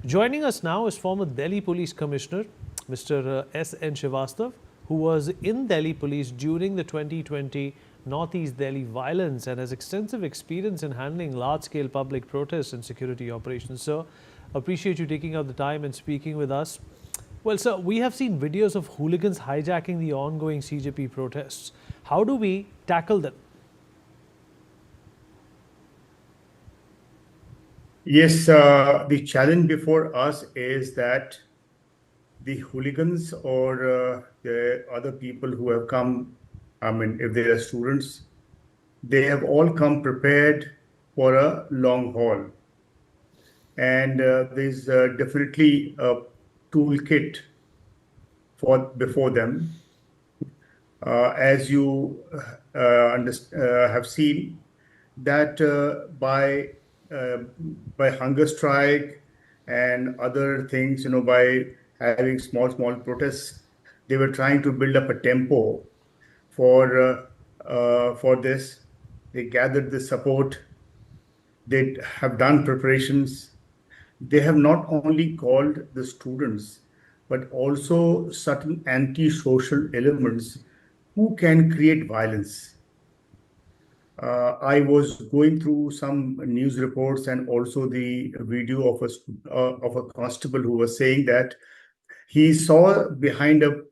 Joining us now is former Delhi Police Commissioner, Mr. S.N. Shrivastava, who was in Delhi Police during the 2020 Northeast Delhi violence and has extensive experience in handling large-scale public protests and security operations. Sir, appreciate you taking out the time and speaking with us. Well, sir, we have seen videos of hooligans hijacking the ongoing CJP protests. How do we tackle them? Yes, the challenge before us is that the hooligans or the other people who have come, I mean, if they are students, they have all come prepared for a long haul. And there's definitely a toolkit before them. As you have seen, that by hunger strike and other things, by having small protests, they were trying to build up a tempo for this. They gathered the support. They have done preparations. They have not only called the students, but also certain anti-social elements who can create violence. I was going through some news reports and also the video of a constable who was saying that he saw behind a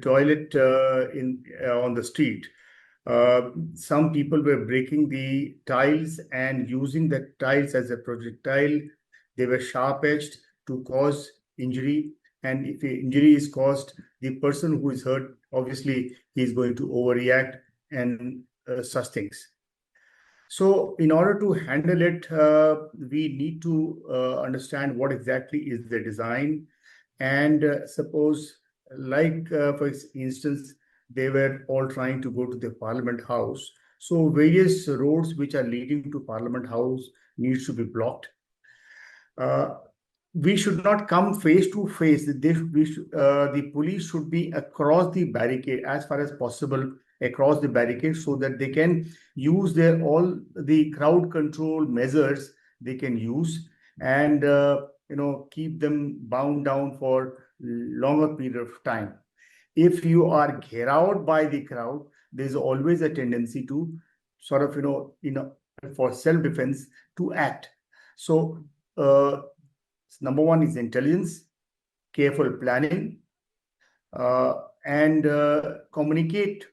toilet on the street. Some people were breaking the tiles and using the tiles as a projectile. They were sharp-edged to cause injury. And if the injury is caused, the person who is hurt, obviously, he is going to overreact and such things. So in order to handle it, we need to understand what exactly is the design. And suppose, like, for instance, they were all trying to go to the Parliament House. So various roads which are leading to Parliament House needs to be blocked. We should not come face to face. The police should be across the barricade as far as possible, across the barricade, so that they can use all the crowd control measures they can use, and keep them bound down for longer period of time. If you are carried out by the crowd, there's always a tendency to sort of for self-defense to act. So number one is intelligence, careful planning, and communicate.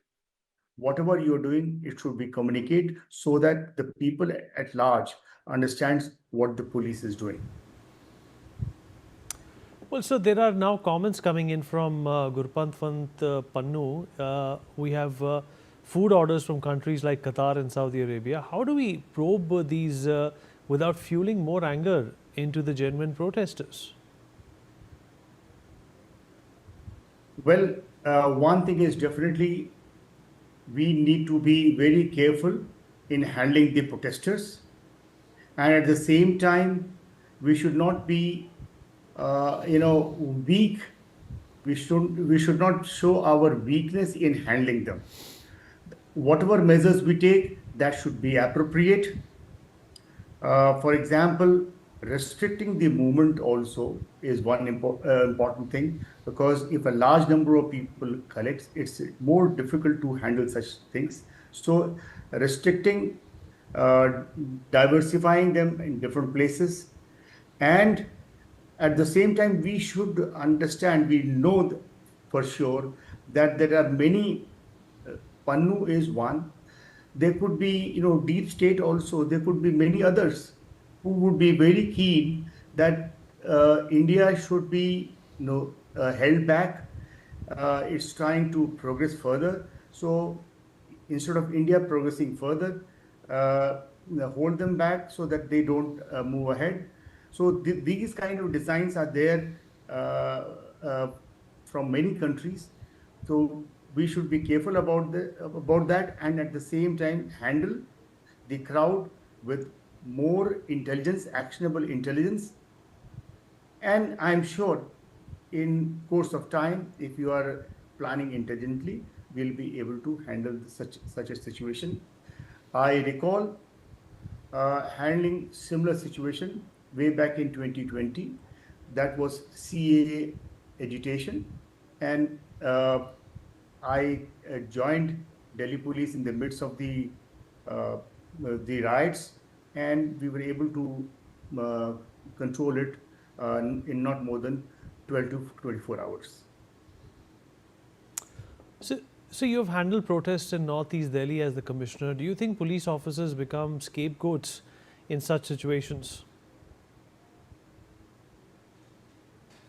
Whatever you're doing, it should be communicate so that the people at large understands what the police is doing. Well, so there are now comments coming in from Gurpantwant Pannu. We have food orders from countries like Qatar and Saudi Arabia. How do we probe these without fueling more anger into the genuine protesters? Well, one thing is definitely we need to be very careful in handling the protesters, and at the same time, we should not be, weak. We should not show our weakness in handling them. Whatever measures we take, that should be appropriate. For example, restricting the movement also is one important thing, because if a large number of people collects, it's more difficult to handle such things. So restricting, diversifying them in different places, and at the same time we should understand, we know for sure that there are many, Pannu is one, there could be deep state also, there could be many others who would be very keen that India should be held back. It's trying to progress further. So instead of India progressing further, hold them back so that they don't move ahead. So these kind of designs are there from many countries. So we should be careful about that, and at the same time handle the crowd with more intelligence, actionable intelligence. And I'm sure in course of time, if you are planning intelligently, we'll be able to handle such a situation. I recall handling similar situation way back in 2020, that was CAA agitation, and I joined Delhi police in the midst of uh, the riots, and we were able to uh, control it in not more than 12 to 24 hours. So, so you've handled protests in Northeast Delhi as the commissioner. Do you think police officers become scapegoats in such situations?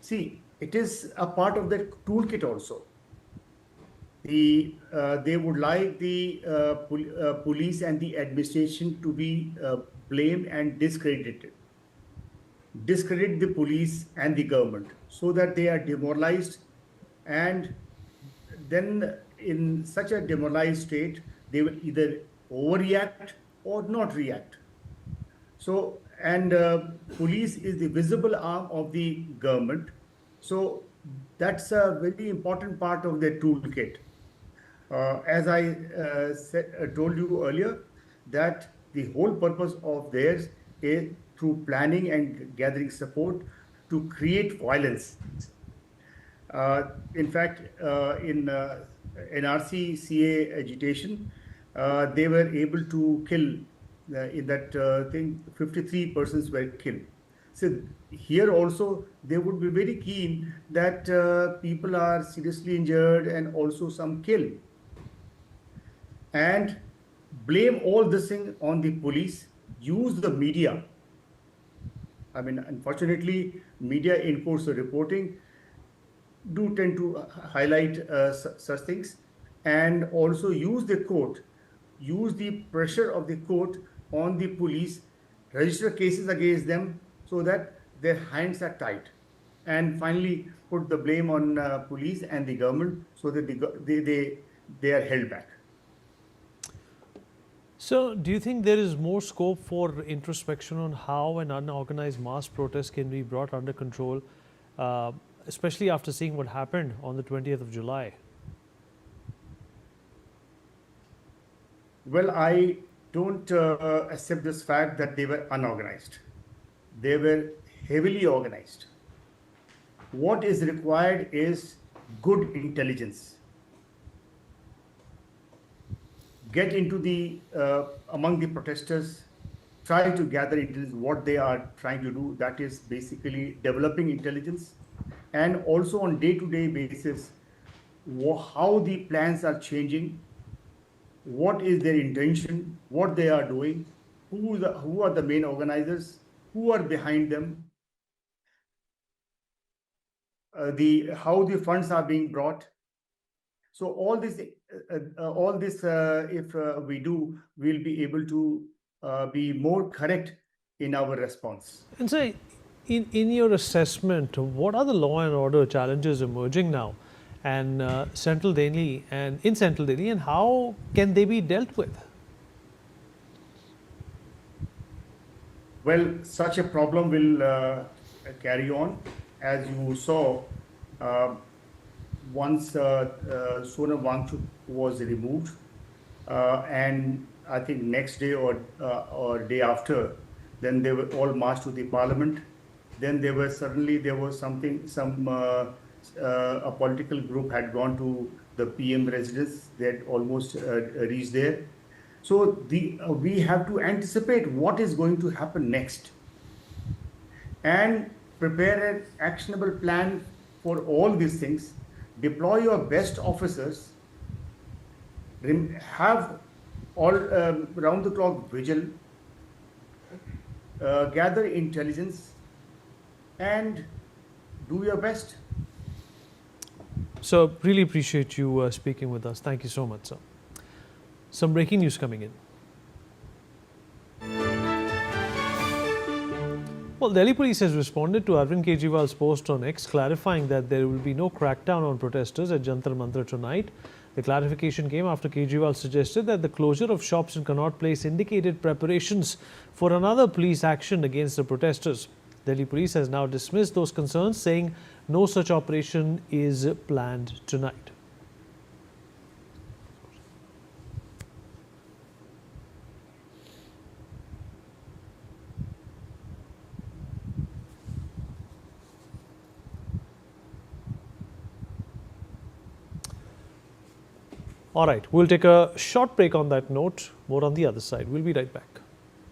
See, it is a part of the toolkit also. They would like the police and the administration to be blamed and discredited. Discredit the police and the government so that they are demoralized, and then in such a demoralized state they will either overreact or not react. So, and police is the visible arm of the government, so that's a very important part of their toolkit. As I told you earlier, that the whole purpose of theirs is through planning and gathering support to create violence. In fact, in NRC CA agitation, they were able to kill in that thing, 53 persons were killed. So here also they would be very keen that people are seriously injured and also some killed, and blame all this thing on the police, use the media. I mean, unfortunately, media in course of reporting do tend to highlight such things, and also use the court, use the pressure of the court on the police, register cases against them so that their hands are tied, and finally put the blame on police and the government so that they are held back. So, do you think there is more scope for introspection on how an unorganized mass protest can be brought under control, especially after seeing what happened on the 20th of July? Well, I don't accept this fact that they were unorganized. They were heavily organized. What is required is good intelligence. Get into the among the protesters, try to gather intelligence what they are trying to do. That is basically developing intelligence, and also on day-to-day basis, how the plans are changing, what is their intention, what they are doing, who are the main organizers, who are behind them, the how the funds are being brought. So all this, if we do, we'll be able to be more correct in our response. And so, in your assessment, what are the law and order challenges emerging now, and Central Delhi and in Central Delhi, and how can they be dealt with? Well, such a problem will carry on, as you saw. Once Sonam Wangchuk was removed, and I think next day or day after, then they were all marched to the parliament. Then there was something, a political group had gone to the PM residence. They had almost reached there. So we have to anticipate what is going to happen next, and prepare an actionable plan for all these things. Deploy your best officers, have all round the clock vigil, gather intelligence, and do your best. So, really appreciate you speaking with us. Thank you so much, sir. Some breaking news coming in. Well, Delhi police has responded to Arvind Kejriwal's post on X, clarifying that there will be no crackdown on protesters at Jantar Mantar tonight. The clarification came after Kejriwal suggested that the closure of shops in Connaught Place indicated preparations for another police action against the protesters. Delhi police has now dismissed those concerns, saying no such operation is planned tonight. All right, we'll take a short break on that note. More on the other side. We'll be right back.